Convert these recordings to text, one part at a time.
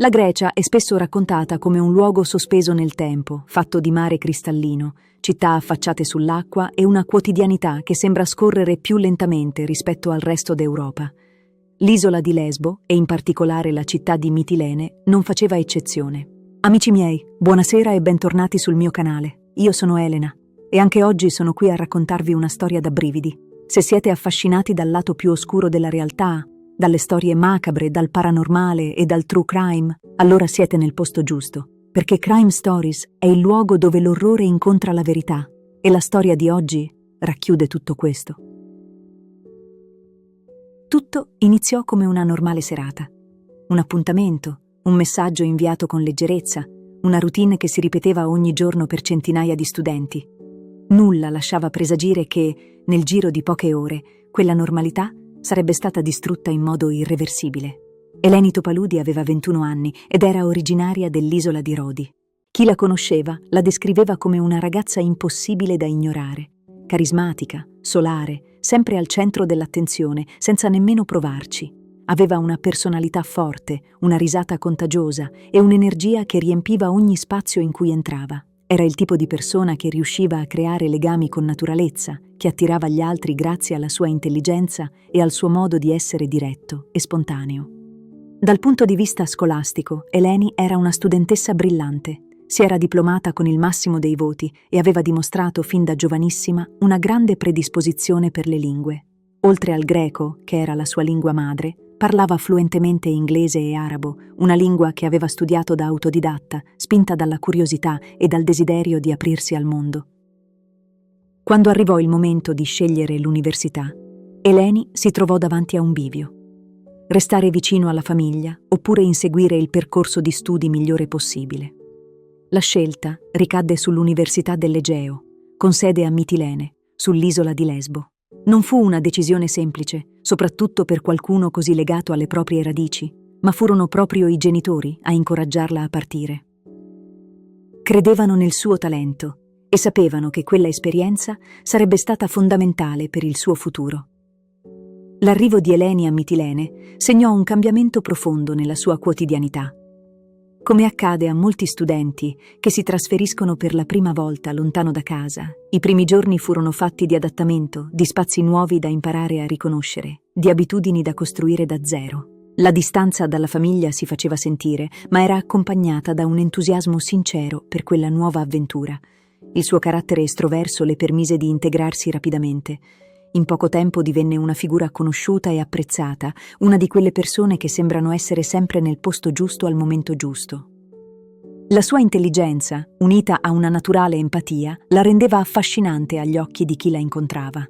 La Grecia è spesso raccontata come un luogo sospeso nel tempo, fatto di mare cristallino, città affacciate sull'acqua e una quotidianità che sembra scorrere più lentamente rispetto al resto d'Europa. L'isola di Lesbo, e in particolare la città di Mitilene, non faceva eccezione. Amici miei, buonasera e bentornati sul mio canale. Io sono Elena e anche oggi sono qui a raccontarvi una storia da brividi. Se siete affascinati dal lato più oscuro della realtà, dalle storie macabre, dal paranormale e dal true crime, allora siete nel posto giusto, perché Crime Stories è il luogo dove l'orrore incontra la verità e la storia di oggi racchiude tutto questo. Tutto iniziò come una normale serata. Un appuntamento, un messaggio inviato con leggerezza, una routine che si ripeteva ogni giorno per centinaia di studenti. Nulla lasciava presagire che, nel giro di poche ore, quella normalità sarebbe stata distrutta in modo irreversibile. Eleni Topaludi aveva 21 anni ed era originaria dell'isola di Rodi. Chi la conosceva la descriveva come una ragazza impossibile da ignorare, carismatica, solare, sempre al centro dell'attenzione, senza nemmeno provarci. Aveva una personalità forte, una risata contagiosa e un'energia che riempiva ogni spazio in cui entrava. Era il tipo di persona che riusciva a creare legami con naturalezza, che attirava gli altri grazie alla sua intelligenza e al suo modo di essere diretto e spontaneo. Dal punto di vista scolastico, Eleni era una studentessa brillante. Si era diplomata con il massimo dei voti e aveva dimostrato fin da giovanissima una grande predisposizione per le lingue. Oltre al greco, che era la sua lingua madre, parlava fluentemente inglese e arabo, una lingua che aveva studiato da autodidatta, spinta dalla curiosità e dal desiderio di aprirsi al mondo. Quando arrivò il momento di scegliere l'università, Eleni si trovò davanti a un bivio. Restare vicino alla famiglia oppure inseguire il percorso di studi migliore possibile. La scelta ricadde sull'Università dell'Egeo, con sede a Mitilene, sull'isola di Lesbo. Non fu una decisione semplice, soprattutto per qualcuno così legato alle proprie radici, ma furono proprio i genitori a incoraggiarla a partire. Credevano nel suo talento e sapevano che quella esperienza sarebbe stata fondamentale per il suo futuro. L'arrivo di Eleni a Mitilene segnò un cambiamento profondo nella sua quotidianità. Come accade a molti studenti che si trasferiscono per la prima volta lontano da casa, i primi giorni furono fatti di adattamento, di spazi nuovi da imparare a riconoscere, di abitudini da costruire da zero. La distanza dalla famiglia si faceva sentire, ma era accompagnata da un entusiasmo sincero per quella nuova avventura. Il suo carattere estroverso le permise di integrarsi rapidamente. In poco tempo divenne una figura conosciuta e apprezzata, una di quelle persone che sembrano essere sempre nel posto giusto al momento giusto. La sua intelligenza, unita a una naturale empatia, la rendeva affascinante agli occhi di chi la incontrava.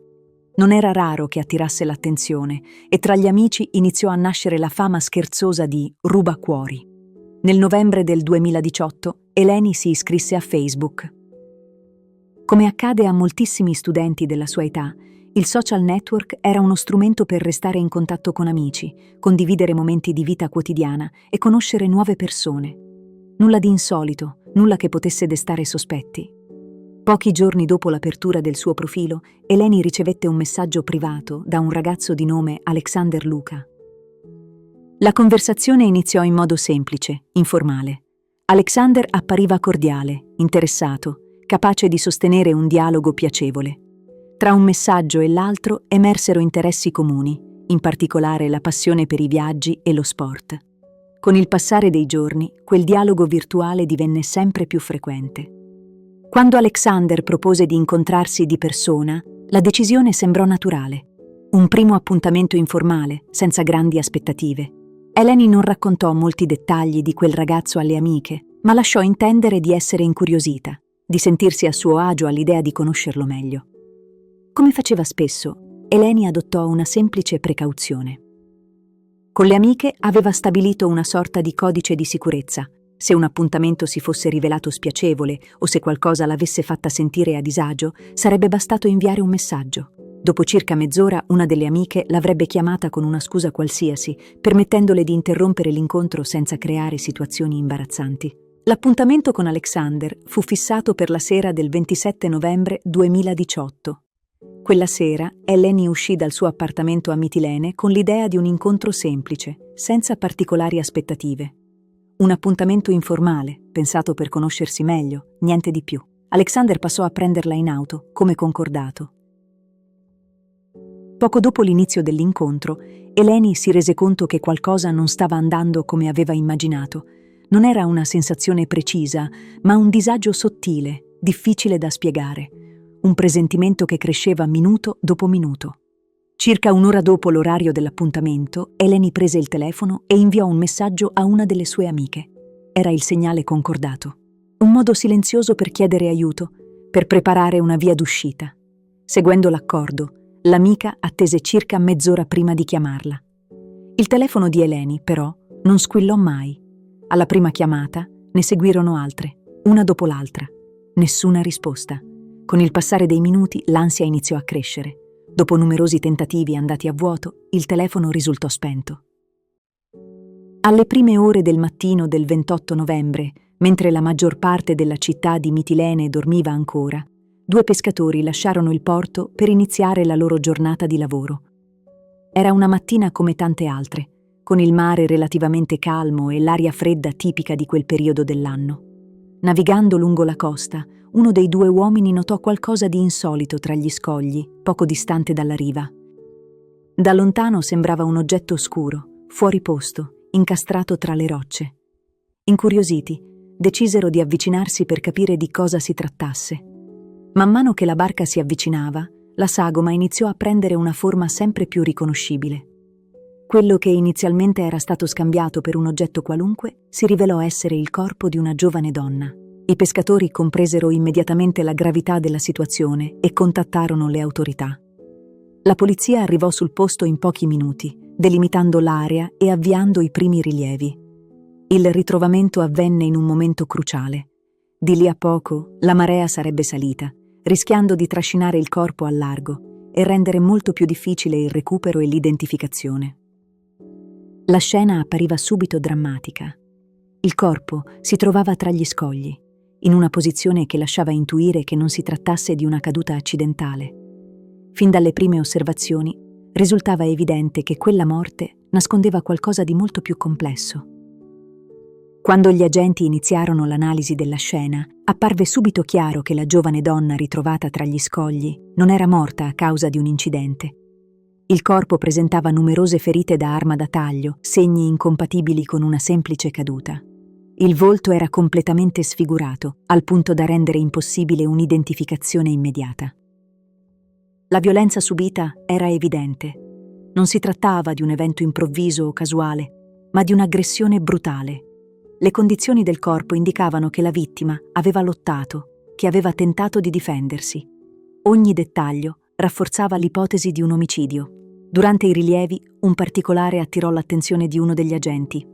Non era raro che attirasse l'attenzione e tra gli amici iniziò a nascere la fama scherzosa di rubacuori. Nel novembre del 2018 Eleni si iscrisse a Facebook. Come accade a moltissimi studenti della sua età, il social network era uno strumento per restare in contatto con amici, condividere momenti di vita quotidiana e conoscere nuove persone. Nulla di insolito, nulla che potesse destare sospetti. Pochi giorni dopo l'apertura del suo profilo, Eleni ricevette un messaggio privato da un ragazzo di nome Alexander Luca. La conversazione iniziò in modo semplice, informale. Alexander appariva cordiale, interessato, capace di sostenere un dialogo piacevole. Tra un messaggio e l'altro emersero interessi comuni, in particolare la passione per i viaggi e lo sport. Con il passare dei giorni, quel dialogo virtuale divenne sempre più frequente. Quando Alexander propose di incontrarsi di persona, la decisione sembrò naturale. Un primo appuntamento informale, senza grandi aspettative. Eleni non raccontò molti dettagli di quel ragazzo alle amiche, ma lasciò intendere di essere incuriosita, di sentirsi a suo agio all'idea di conoscerlo meglio. Come faceva spesso, Eleni adottò una semplice precauzione. Con le amiche aveva stabilito una sorta di codice di sicurezza. Se un appuntamento si fosse rivelato spiacevole o se qualcosa l'avesse fatta sentire a disagio, sarebbe bastato inviare un messaggio. Dopo circa mezz'ora una delle amiche l'avrebbe chiamata con una scusa qualsiasi, permettendole di interrompere l'incontro senza creare situazioni imbarazzanti. L'appuntamento con Alexander fu fissato per la sera del 27 novembre 2018. Quella sera Eleni uscì dal suo appartamento a Mitilene con l'idea di un incontro semplice, senza particolari aspettative. Un appuntamento informale, pensato per conoscersi meglio, niente di più. Alexander passò a prenderla in auto, come concordato. Poco dopo l'inizio dell'incontro, Eleni si rese conto che qualcosa non stava andando come aveva immaginato. Non era una sensazione precisa, ma un disagio sottile, difficile da spiegare. Un presentimento che cresceva minuto dopo minuto. Circa un'ora dopo l'orario dell'appuntamento, Eleni prese il telefono e inviò un messaggio a una delle sue amiche. Era il segnale concordato. Un modo silenzioso per chiedere aiuto, per preparare una via d'uscita. Seguendo l'accordo, l'amica attese circa mezz'ora prima di chiamarla. Il telefono di Eleni, però, non squillò mai. Alla prima chiamata ne seguirono altre, una dopo l'altra. Nessuna risposta. Con il passare dei minuti l'ansia iniziò a crescere. Dopo numerosi tentativi andati a vuoto, il telefono risultò spento. Alle prime ore del mattino del 28 novembre, mentre la maggior parte della città di Mitilene dormiva ancora, 2 pescatori lasciarono il porto per iniziare la loro giornata di lavoro. Era una mattina come tante altre, con il mare relativamente calmo e l'aria fredda tipica di quel periodo dell'anno. Navigando lungo la costa, uno dei 2 uomini notò qualcosa di insolito tra gli scogli, poco distante dalla riva. Da lontano sembrava un oggetto oscuro, fuori posto, incastrato tra le rocce. Incuriositi, decisero di avvicinarsi per capire di cosa si trattasse. Man mano che la barca si avvicinava, la sagoma iniziò a prendere una forma sempre più riconoscibile. Quello che inizialmente era stato scambiato per un oggetto qualunque si rivelò essere il corpo di una giovane donna. I pescatori compresero immediatamente la gravità della situazione e contattarono le autorità. La polizia arrivò sul posto in pochi minuti, delimitando l'area e avviando i primi rilievi. Il ritrovamento avvenne in un momento cruciale. Di lì a poco la marea sarebbe salita, rischiando di trascinare il corpo al largo e rendere molto più difficile il recupero e l'identificazione. La scena appariva subito drammatica. Il corpo si trovava tra gli scogli, in una posizione che lasciava intuire che non si trattasse di una caduta accidentale. Fin dalle prime osservazioni risultava evidente che quella morte nascondeva qualcosa di molto più complesso. Quando gli agenti iniziarono l'analisi della scena, apparve subito chiaro che la giovane donna ritrovata tra gli scogli non era morta a causa di un incidente. Il corpo presentava numerose ferite da arma da taglio, segni incompatibili con una semplice caduta. Il volto era completamente sfigurato, al punto da rendere impossibile un'identificazione immediata. La violenza subita era evidente. Non si trattava di un evento improvviso o casuale, ma di un'aggressione brutale. Le condizioni del corpo indicavano che la vittima aveva lottato, che aveva tentato di difendersi. Ogni dettaglio rafforzava l'ipotesi di un omicidio. Durante i rilievi, un particolare attirò l'attenzione di uno degli agenti.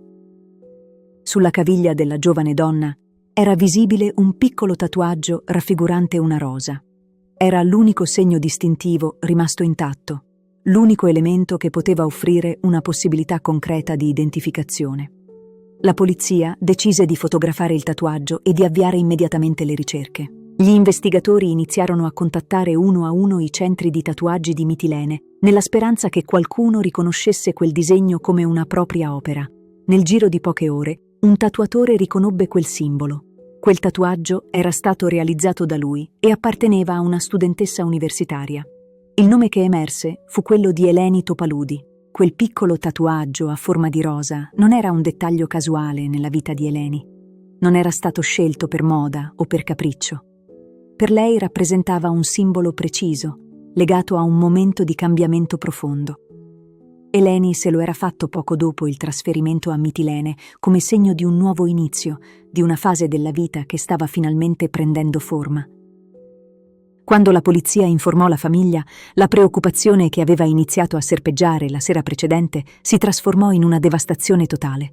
Sulla caviglia della giovane donna era visibile un piccolo tatuaggio raffigurante una rosa. Era l'unico segno distintivo rimasto intatto, l'unico elemento che poteva offrire una possibilità concreta di identificazione. La polizia decise di fotografare il tatuaggio e di avviare immediatamente le ricerche. Gli investigatori iniziarono a contattare uno a uno i centri di tatuaggi di Mitilene, nella speranza che qualcuno riconoscesse quel disegno come una propria opera. Nel giro di poche ore, un tatuatore riconobbe quel simbolo. Quel tatuaggio era stato realizzato da lui e apparteneva a una studentessa universitaria. Il nome che emerse fu quello di Eleni Topaludi. Quel piccolo tatuaggio a forma di rosa non era un dettaglio casuale nella vita di Eleni. Non era stato scelto per moda o per capriccio. Per lei rappresentava un simbolo preciso, legato a un momento di cambiamento profondo. Eleni se lo era fatto poco dopo il trasferimento a Mitilene come segno di un nuovo inizio, di una fase della vita che stava finalmente prendendo forma. Quando la polizia informò la famiglia, la preoccupazione che aveva iniziato a serpeggiare la sera precedente si trasformò in una devastazione totale.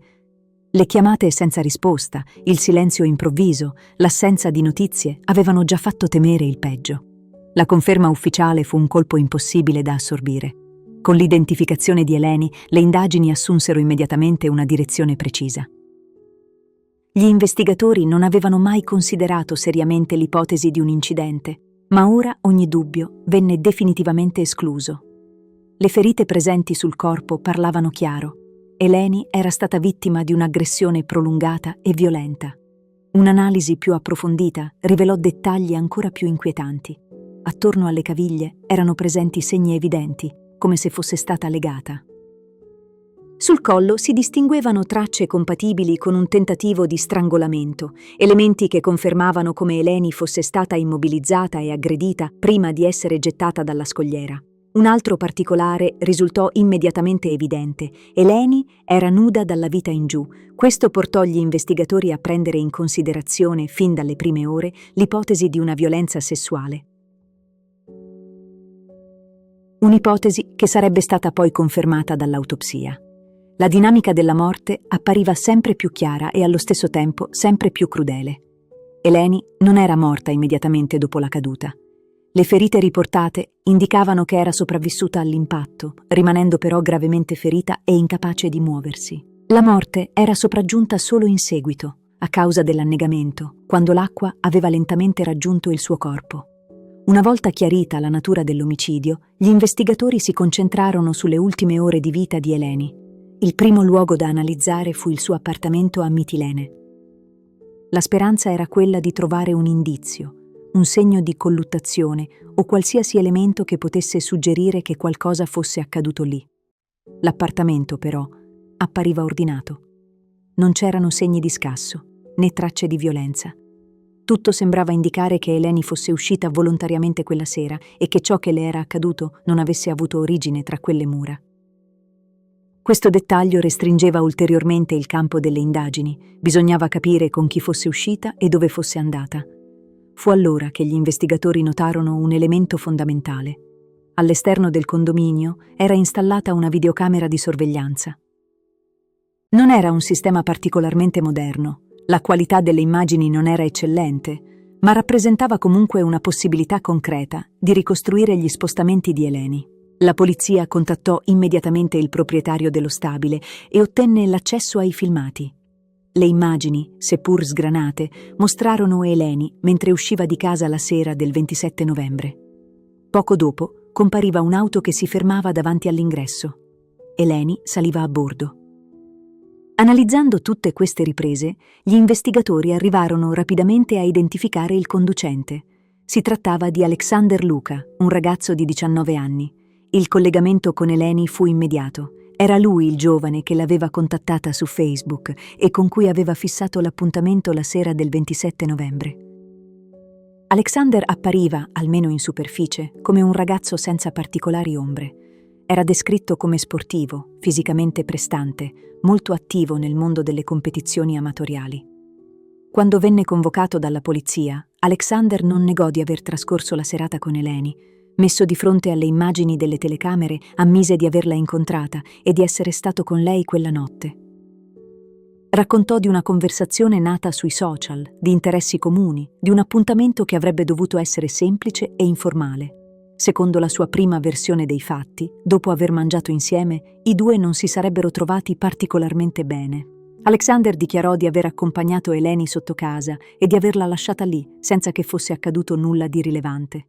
Le chiamate senza risposta, il silenzio improvviso, l'assenza di notizie avevano già fatto temere il peggio. La conferma ufficiale fu un colpo impossibile da assorbire. Con l'identificazione di Eleni, le indagini assunsero immediatamente una direzione precisa. Gli investigatori non avevano mai considerato seriamente l'ipotesi di un incidente, ma ora ogni dubbio venne definitivamente escluso. Le ferite presenti sul corpo parlavano chiaro. Eleni era stata vittima di un'aggressione prolungata e violenta. Un'analisi più approfondita rivelò dettagli ancora più inquietanti. Attorno alle caviglie erano presenti segni evidenti, come se fosse stata legata. Sul collo si distinguevano tracce compatibili con un tentativo di strangolamento, elementi che confermavano come Eleni fosse stata immobilizzata e aggredita prima di essere gettata dalla scogliera. Un altro particolare risultò immediatamente evidente: Eleni era nuda dalla vita in giù. Questo portò gli investigatori a prendere in considerazione, fin dalle prime ore, l'ipotesi di una violenza sessuale. Un'ipotesi che sarebbe stata poi confermata dall'autopsia. La dinamica della morte appariva sempre più chiara e allo stesso tempo sempre più crudele. Eleni non era morta immediatamente dopo la caduta. Le ferite riportate indicavano che era sopravvissuta all'impatto, rimanendo però gravemente ferita e incapace di muoversi. La morte era sopraggiunta solo in seguito, a causa dell'annegamento, quando l'acqua aveva lentamente raggiunto il suo corpo. Una volta chiarita la natura dell'omicidio, gli investigatori si concentrarono sulle ultime ore di vita di Eleni. Il primo luogo da analizzare fu il suo appartamento a Mitilene. La speranza era quella di trovare un indizio, un segno di colluttazione o qualsiasi elemento che potesse suggerire che qualcosa fosse accaduto lì. L'appartamento, però, appariva ordinato. Non c'erano segni di scasso, né tracce di violenza. Tutto sembrava indicare che Eleni fosse uscita volontariamente quella sera e che ciò che le era accaduto non avesse avuto origine tra quelle mura. Questo dettaglio restringeva ulteriormente il campo delle indagini. Bisognava capire con chi fosse uscita e dove fosse andata. Fu allora che gli investigatori notarono un elemento fondamentale. All'esterno del condominio era installata una videocamera di sorveglianza. Non era un sistema particolarmente moderno, la qualità delle immagini non era eccellente, ma rappresentava comunque una possibilità concreta di ricostruire gli spostamenti di Eleni. La polizia contattò immediatamente il proprietario dello stabile e ottenne l'accesso ai filmati. Le immagini, seppur sgranate, mostrarono Eleni mentre usciva di casa la sera del 27 novembre. Poco dopo compariva un'auto che si fermava davanti all'ingresso. Eleni saliva a bordo. Analizzando tutte queste riprese, gli investigatori arrivarono rapidamente a identificare il conducente. Si trattava di Alexander Luca, un ragazzo di 19 anni. Il collegamento con Eleni fu immediato. Era lui il giovane che l'aveva contattata su Facebook e con cui aveva fissato l'appuntamento la sera del 27 novembre. Alexander appariva, almeno in superficie, come un ragazzo senza particolari ombre. Era descritto come sportivo, fisicamente prestante, molto attivo nel mondo delle competizioni amatoriali. Quando venne convocato dalla polizia, Alexander non negò di aver trascorso la serata con Eleni. Messo di fronte alle immagini delle telecamere, ammise di averla incontrata e di essere stato con lei quella notte. Raccontò di una conversazione nata sui social, di interessi comuni, di un appuntamento che avrebbe dovuto essere semplice e informale. Secondo la sua prima versione dei fatti, dopo aver mangiato insieme, i due non si sarebbero trovati particolarmente bene. Alexander dichiarò di aver accompagnato Eleni sotto casa e di averla lasciata lì, senza che fosse accaduto nulla di rilevante.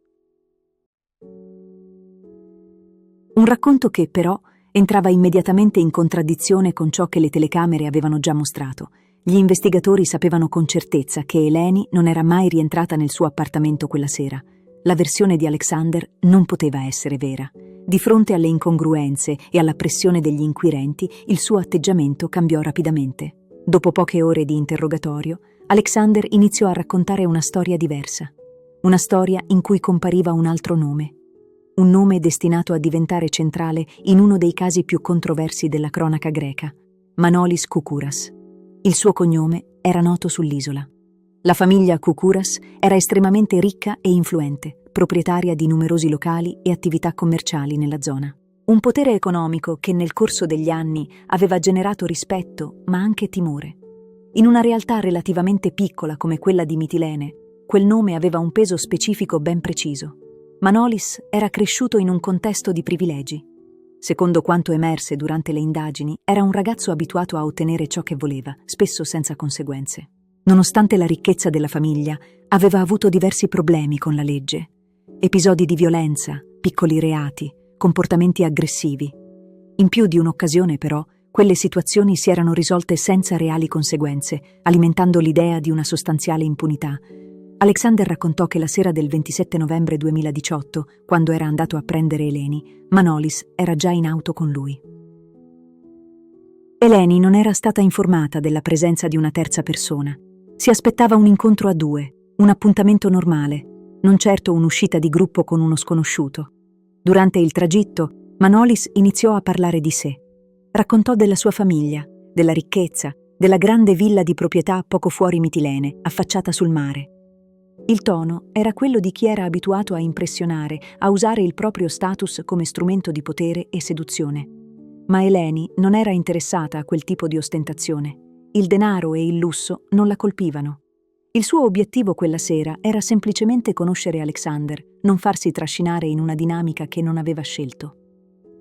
Un racconto che, però, entrava immediatamente in contraddizione con ciò che le telecamere avevano già mostrato. Gli investigatori sapevano con certezza che Eleni non era mai rientrata nel suo appartamento quella sera. La versione di Alexander non poteva essere vera. Di fronte alle incongruenze e alla pressione degli inquirenti, il suo atteggiamento cambiò rapidamente. Dopo poche ore di interrogatorio, Alexander iniziò a raccontare una storia diversa. Una storia in cui compariva un altro nome. Un nome destinato a diventare centrale in uno dei casi più controversi della cronaca greca, Manolis Koukouras. Il suo cognome era noto sull'isola. La famiglia Koukouras era estremamente ricca e influente, proprietaria di numerosi locali e attività commerciali nella zona. Un potere economico che nel corso degli anni aveva generato rispetto, ma anche timore. In una realtà relativamente piccola come quella di Mitilene, quel nome aveva un peso specifico ben preciso. Manolis era cresciuto in un contesto di privilegi. Secondo quanto emerse durante le indagini, era un ragazzo abituato a ottenere ciò che voleva, spesso senza conseguenze. Nonostante la ricchezza della famiglia, aveva avuto diversi problemi con la legge. Episodi di violenza, piccoli reati, comportamenti aggressivi. In più di un'occasione, però, Quelle situazioni si erano risolte senza reali conseguenze, alimentando l'idea di una sostanziale impunità. Alexander raccontò che la sera del 27 novembre 2018, quando era andato a prendere Eleni, Manolis era già in auto con lui. Eleni non era stata informata della presenza di una terza persona. Si aspettava un incontro a due, un appuntamento normale, non certo un'uscita di gruppo con uno sconosciuto. Durante il tragitto, Manolis iniziò a parlare di sé. Raccontò della sua famiglia, della ricchezza, della grande villa di proprietà poco fuori Mitilene, affacciata sul mare. Il tono era quello di chi era abituato a impressionare, a usare il proprio status come strumento di potere e seduzione. Ma Eleni non era interessata a quel tipo di ostentazione. Il denaro e il lusso non la colpivano. Il suo obiettivo quella sera era semplicemente conoscere Alexander, non farsi trascinare in una dinamica che non aveva scelto.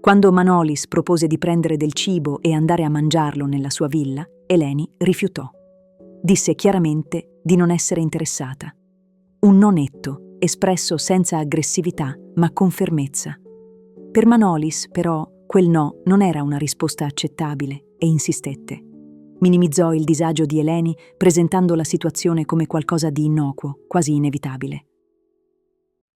Quando Manolis propose di prendere del cibo e andare a mangiarlo nella sua villa, Eleni rifiutò. Disse chiaramente di non essere interessata. Un no netto, espresso senza aggressività, ma con fermezza. Per Manolis, però, quel no non era una risposta accettabile e insistette. Minimizzò il disagio di Eleni, presentando la situazione come qualcosa di innocuo, quasi inevitabile.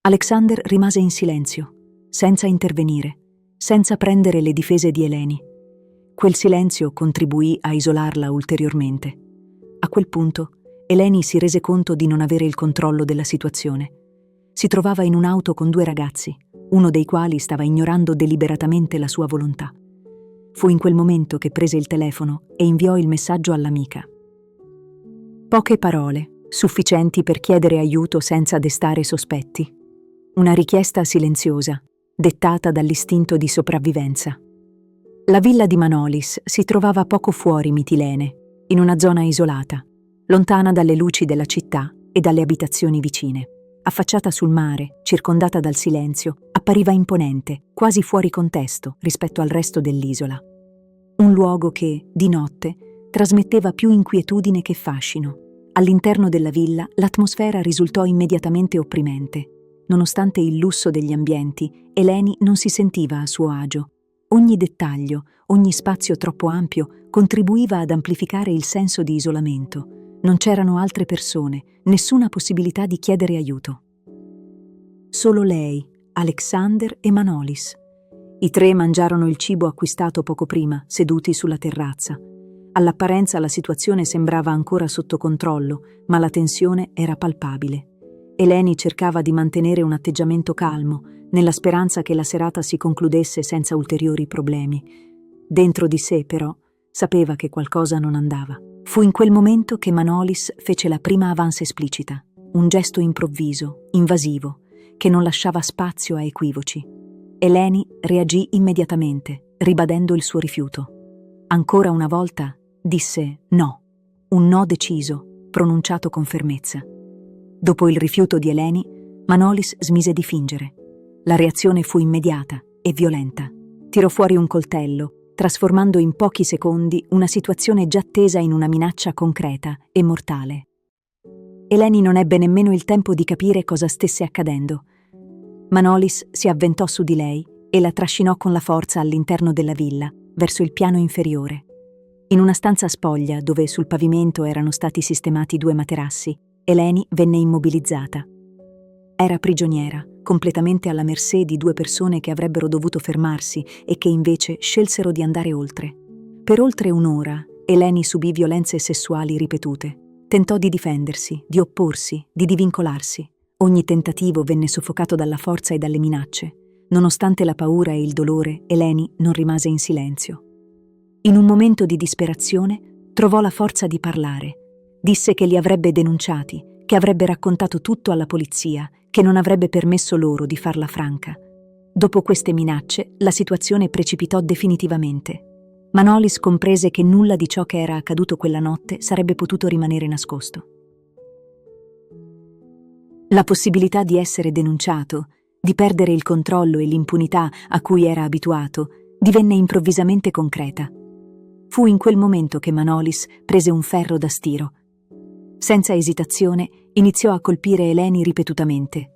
Alexander rimase in silenzio, senza intervenire, senza prendere le difese di Eleni. Quel silenzio contribuì a isolarla ulteriormente. A quel punto, Eleni si rese conto di non avere il controllo della situazione. Si trovava in un'auto con due ragazzi, uno dei quali stava ignorando deliberatamente la sua volontà. Fu in quel momento che prese il telefono e inviò il messaggio all'amica. Poche parole, sufficienti per chiedere aiuto senza destare sospetti. Una richiesta silenziosa, dettata dall'istinto di sopravvivenza. La villa di Manolis si trovava poco fuori Mitilene, in una zona isolata, lontana dalle luci della città e dalle abitazioni vicine. Affacciata sul mare, circondata dal silenzio, appariva imponente, quasi fuori contesto rispetto al resto dell'isola. Un luogo che, di notte, trasmetteva più inquietudine che fascino. All'interno della villa l'atmosfera risultò immediatamente opprimente. Nonostante il lusso degli ambienti, Eleni non si sentiva a suo agio. Ogni dettaglio, ogni spazio troppo ampio contribuiva ad amplificare il senso di isolamento. Non c'erano altre persone, nessuna possibilità di chiedere aiuto. Solo lei, Alexander e Manolis. I tre mangiarono il cibo acquistato poco prima, seduti sulla terrazza. All'apparenza la situazione sembrava ancora sotto controllo, ma la tensione era palpabile. Eleni cercava di mantenere un atteggiamento calmo, nella speranza che la serata si concludesse senza ulteriori problemi. Dentro di sé, però, sapeva che qualcosa non andava. Fu in quel momento che Manolis fece la prima avance esplicita, un gesto improvviso, invasivo, che non lasciava spazio a equivoci. Eleni reagì immediatamente, ribadendo il suo rifiuto. Ancora una volta disse no, un no deciso, pronunciato con fermezza. Dopo il rifiuto di Eleni, Manolis smise di fingere. La reazione fu immediata e violenta. Tirò fuori un coltello, trasformando in pochi secondi una situazione già tesa in una minaccia concreta e mortale. Eleni non ebbe nemmeno il tempo di capire cosa stesse accadendo. Manolis si avventò su di lei e la trascinò con la forza all'interno della villa, verso il piano inferiore. In una stanza spoglia, dove sul pavimento erano stati sistemati due materassi, Eleni venne immobilizzata. Era prigioniera, completamente alla mercé di due persone che avrebbero dovuto fermarsi e che invece scelsero di andare oltre. Per oltre un'ora, Eleni subì violenze sessuali ripetute. Tentò di difendersi, di opporsi, di divincolarsi. Ogni tentativo venne soffocato dalla forza e dalle minacce. Nonostante la paura e il dolore, Eleni non rimase in silenzio. In un momento di disperazione, trovò la forza di parlare. Disse che li avrebbe denunciati, che avrebbe raccontato tutto alla polizia, che non avrebbe permesso loro di farla franca. Dopo queste minacce, la situazione precipitò definitivamente. Manolis comprese che nulla di ciò che era accaduto quella notte sarebbe potuto rimanere nascosto. La possibilità di essere denunciato, di perdere il controllo e l'impunità a cui era abituato, divenne improvvisamente concreta. Fu in quel momento che Manolis prese un ferro da stiro. Senza esitazione iniziò a colpire Eleni ripetutamente.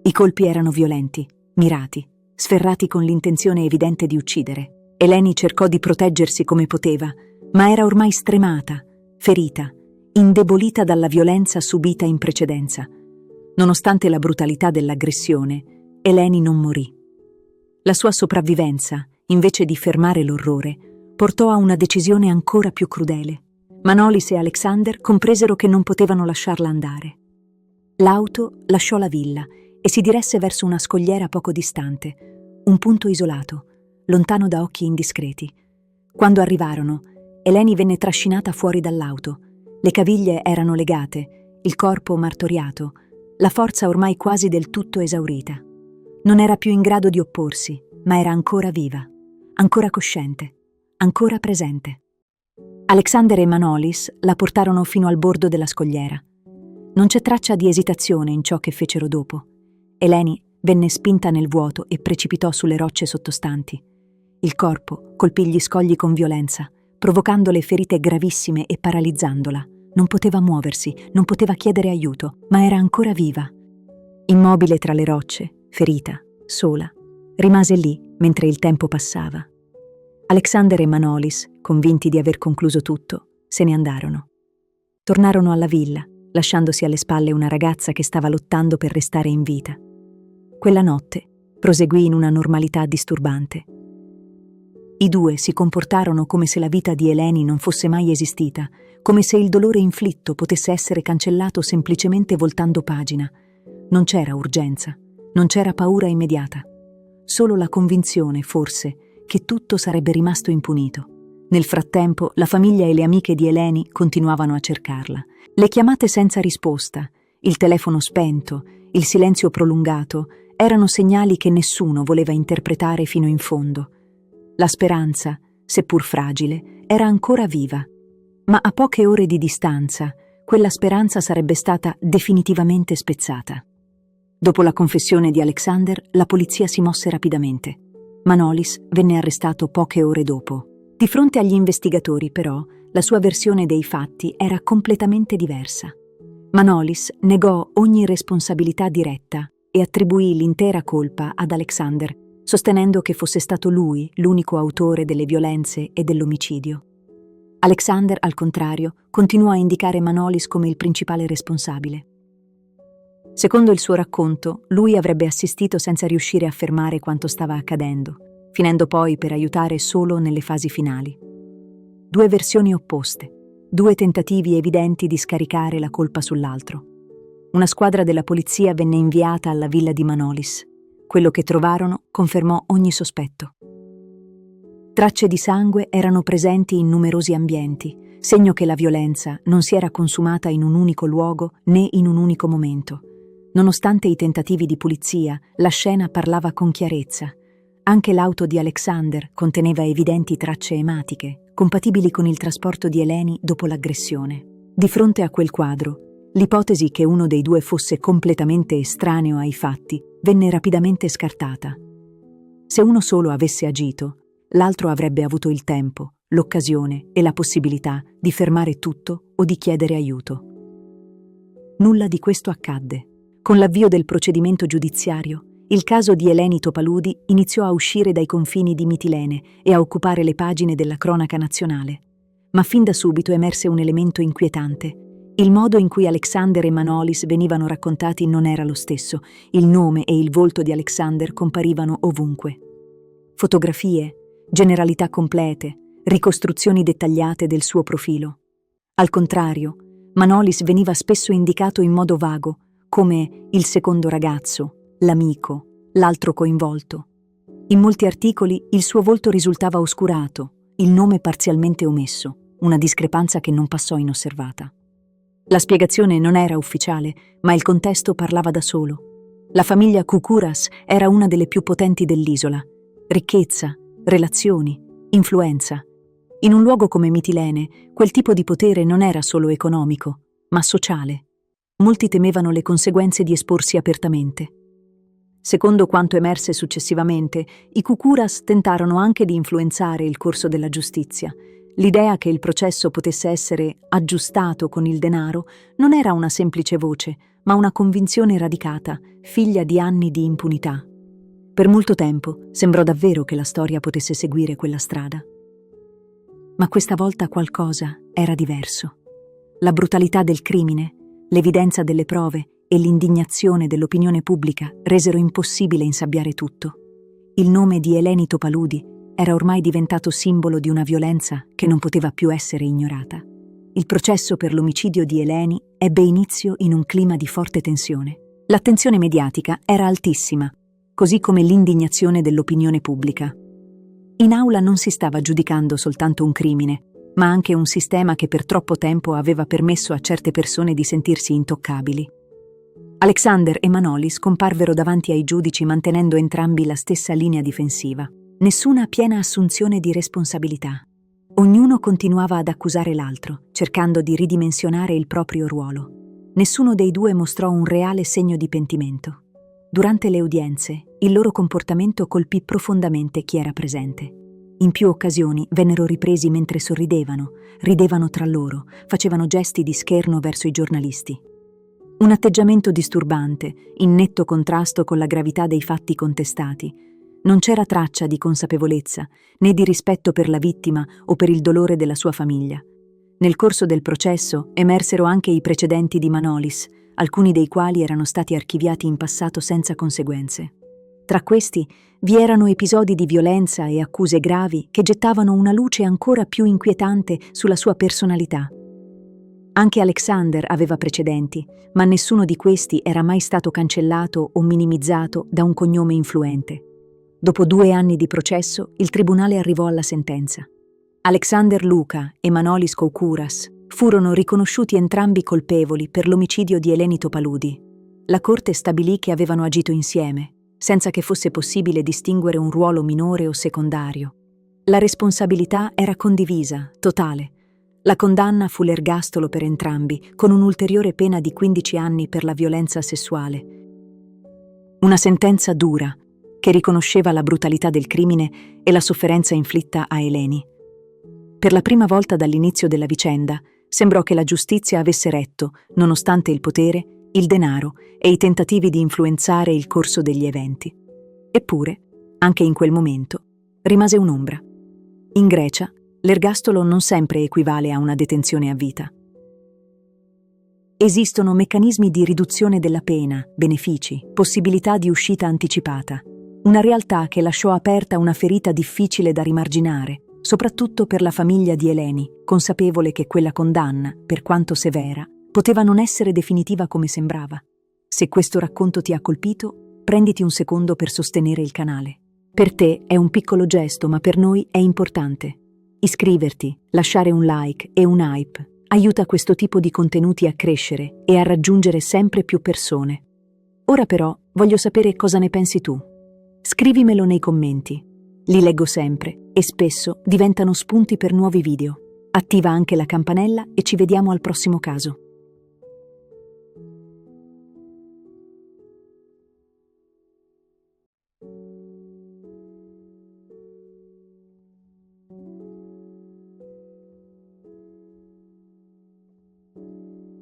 I colpi erano violenti, mirati, sferrati con l'intenzione evidente di uccidere. Eleni cercò di proteggersi come poteva, ma era ormai stremata, ferita, indebolita dalla violenza subita in precedenza. Nonostante la brutalità dell'aggressione, Eleni non morì. La sua sopravvivenza, invece di fermare l'orrore, portò a una decisione ancora più crudele. Manolis e Alexander compresero che non potevano lasciarla andare. L'auto lasciò la villa e si diresse verso una scogliera poco distante, un punto isolato, lontano da occhi indiscreti. Quando arrivarono, Eleni venne trascinata fuori dall'auto. Le caviglie erano legate, il corpo martoriato, la forza ormai quasi del tutto esaurita. Non era più in grado di opporsi, ma era ancora viva, ancora cosciente, ancora presente. Alexander e Manolis la portarono fino al bordo della scogliera. Non c'è traccia di esitazione in ciò che fecero dopo. Eleni venne spinta nel vuoto e precipitò sulle rocce sottostanti. Il corpo colpì gli scogli con violenza, provocandole ferite gravissime e paralizzandola. Non poteva muoversi, non poteva chiedere aiuto, ma era ancora viva. Immobile tra le rocce, ferita, sola, rimase lì mentre il tempo passava. Alexander e Manolis, convinti di aver concluso tutto, se ne andarono. Tornarono alla villa, lasciandosi alle spalle una ragazza che stava lottando per restare in vita. Quella notte proseguì in una normalità disturbante. I due si comportarono come se la vita di Eleni non fosse mai esistita, come se il dolore inflitto potesse essere cancellato semplicemente voltando pagina. Non c'era urgenza, non c'era paura immediata. Solo la convinzione, forse, che tutto sarebbe rimasto impunito. Nel frattempo, la famiglia e le amiche di Eleni continuavano a cercarla. Le chiamate senza risposta, il telefono spento, il silenzio prolungato, erano segnali che nessuno voleva interpretare fino in fondo. La speranza, seppur fragile, era ancora viva. Ma a poche ore di distanza, quella speranza sarebbe stata definitivamente spezzata. Dopo la confessione di Alexander, la polizia si mosse rapidamente. Manolis venne arrestato poche ore dopo. Di fronte agli investigatori, però, la sua versione dei fatti era completamente diversa. Manolis negò ogni responsabilità diretta e attribuì l'intera colpa ad Alexander, sostenendo che fosse stato lui l'unico autore delle violenze e dell'omicidio. Alexander, al contrario, continuò a indicare Manolis come il principale responsabile. Secondo il suo racconto, lui avrebbe assistito senza riuscire a fermare quanto stava accadendo, finendo poi per aiutare solo nelle fasi finali. Due versioni opposte, due tentativi evidenti di scaricare la colpa sull'altro. Una squadra della polizia venne inviata alla villa di Manolis. Quello che trovarono confermò ogni sospetto. Tracce di sangue erano presenti in numerosi ambienti, segno che la violenza non si era consumata in un unico luogo né in un unico momento. Nonostante i tentativi di pulizia, la scena parlava con chiarezza. Anche l'auto di Alexander conteneva evidenti tracce ematiche, compatibili con il trasporto di Eleni dopo l'aggressione. Di fronte a quel quadro, l'ipotesi che uno dei due fosse completamente estraneo ai fatti venne rapidamente scartata. Se uno solo avesse agito, l'altro avrebbe avuto il tempo, l'occasione e la possibilità di fermare tutto o di chiedere aiuto. Nulla di questo accadde. Con l'avvio del procedimento giudiziario, il caso di Eleni Topaludi iniziò a uscire dai confini di Mitilene e a occupare le pagine della cronaca nazionale. Ma fin da subito emerse un elemento inquietante. Il modo in cui Alexander e Manolis venivano raccontati non era lo stesso. Il nome e il volto di Alexander comparivano ovunque. Fotografie, generalità complete, ricostruzioni dettagliate del suo profilo. Al contrario, Manolis veniva spesso indicato in modo vago, come il secondo ragazzo, l'amico, l'altro coinvolto. In molti articoli il suo volto risultava oscurato, il nome parzialmente omesso, una discrepanza che non passò inosservata. La spiegazione non era ufficiale, ma il contesto parlava da solo. La famiglia Kukuras era una delle più potenti dell'isola. Ricchezza, relazioni, influenza. In un luogo come Mitilene, quel tipo di potere non era solo economico, ma sociale. Molti temevano le conseguenze di esporsi apertamente. Secondo quanto emerse successivamente, i Kukuras tentarono anche di influenzare il corso della giustizia. L'idea che il processo potesse essere aggiustato con il denaro non era una semplice voce, ma una convinzione radicata, figlia di anni di impunità. Per molto tempo sembrò davvero che la storia potesse seguire quella strada. Ma questa volta qualcosa era diverso. La brutalità del crimine, l'evidenza delle prove e l'indignazione dell'opinione pubblica resero impossibile insabbiare tutto. Il nome di Eleni Topaludi era ormai diventato simbolo di una violenza che non poteva più essere ignorata. Il processo per l'omicidio di Eleni ebbe inizio in un clima di forte tensione. L'attenzione mediatica era altissima, così come l'indignazione dell'opinione pubblica. In aula non si stava giudicando soltanto un crimine, ma anche un sistema che per troppo tempo aveva permesso a certe persone di sentirsi intoccabili. Alexander e Manolis comparvero davanti ai giudici mantenendo entrambi la stessa linea difensiva. Nessuna piena assunzione di responsabilità. Ognuno continuava ad accusare l'altro, cercando di ridimensionare il proprio ruolo. Nessuno dei due mostrò un reale segno di pentimento. Durante le udienze, il loro comportamento colpì profondamente chi era presente. In più occasioni vennero ripresi mentre sorridevano, ridevano tra loro, facevano gesti di scherno verso i giornalisti. Un atteggiamento disturbante, in netto contrasto con la gravità dei fatti contestati. Non c'era traccia di consapevolezza, né di rispetto per la vittima o per il dolore della sua famiglia. Nel corso del processo emersero anche i precedenti di Manolis, alcuni dei quali erano stati archiviati in passato senza conseguenze. Tra questi vi erano episodi di violenza e accuse gravi che gettavano una luce ancora più inquietante sulla sua personalità. Anche Alexander aveva precedenti, ma nessuno di questi era mai stato cancellato o minimizzato da un cognome influente. Dopo 2 anni di processo, il tribunale arrivò alla sentenza. Alexander Luka e Manolis Koukouras furono riconosciuti entrambi colpevoli per l'omicidio di Eleni Topaludi. La Corte stabilì che avevano agito insieme, senza che fosse possibile distinguere un ruolo minore o secondario. La responsabilità era condivisa, totale. La condanna fu l'ergastolo per entrambi, con un'ulteriore pena di 15 anni per la violenza sessuale. Una sentenza dura, che riconosceva la brutalità del crimine e la sofferenza inflitta a Eleni. Per la prima volta dall'inizio della vicenda, sembrò che la giustizia avesse retto, nonostante il potere, il denaro e i tentativi di influenzare il corso degli eventi. Eppure, anche in quel momento, rimase un'ombra. In Grecia, l'ergastolo non sempre equivale a una detenzione a vita. Esistono meccanismi di riduzione della pena, benefici, possibilità di uscita anticipata. Una realtà che lasciò aperta una ferita difficile da rimarginare, soprattutto per la famiglia di Eleni, consapevole che quella condanna, per quanto severa, poteva non essere definitiva come sembrava. Se questo racconto ti ha colpito, prenditi un secondo per sostenere il canale. Per te è un piccolo gesto, ma per noi è importante. Iscriverti, lasciare un like e un hype aiuta questo tipo di contenuti a crescere e a raggiungere sempre più persone. Ora però voglio sapere cosa ne pensi tu. Scrivimelo nei commenti. Li leggo sempre e spesso diventano spunti per nuovi video. Attiva anche la campanella e ci vediamo al prossimo caso.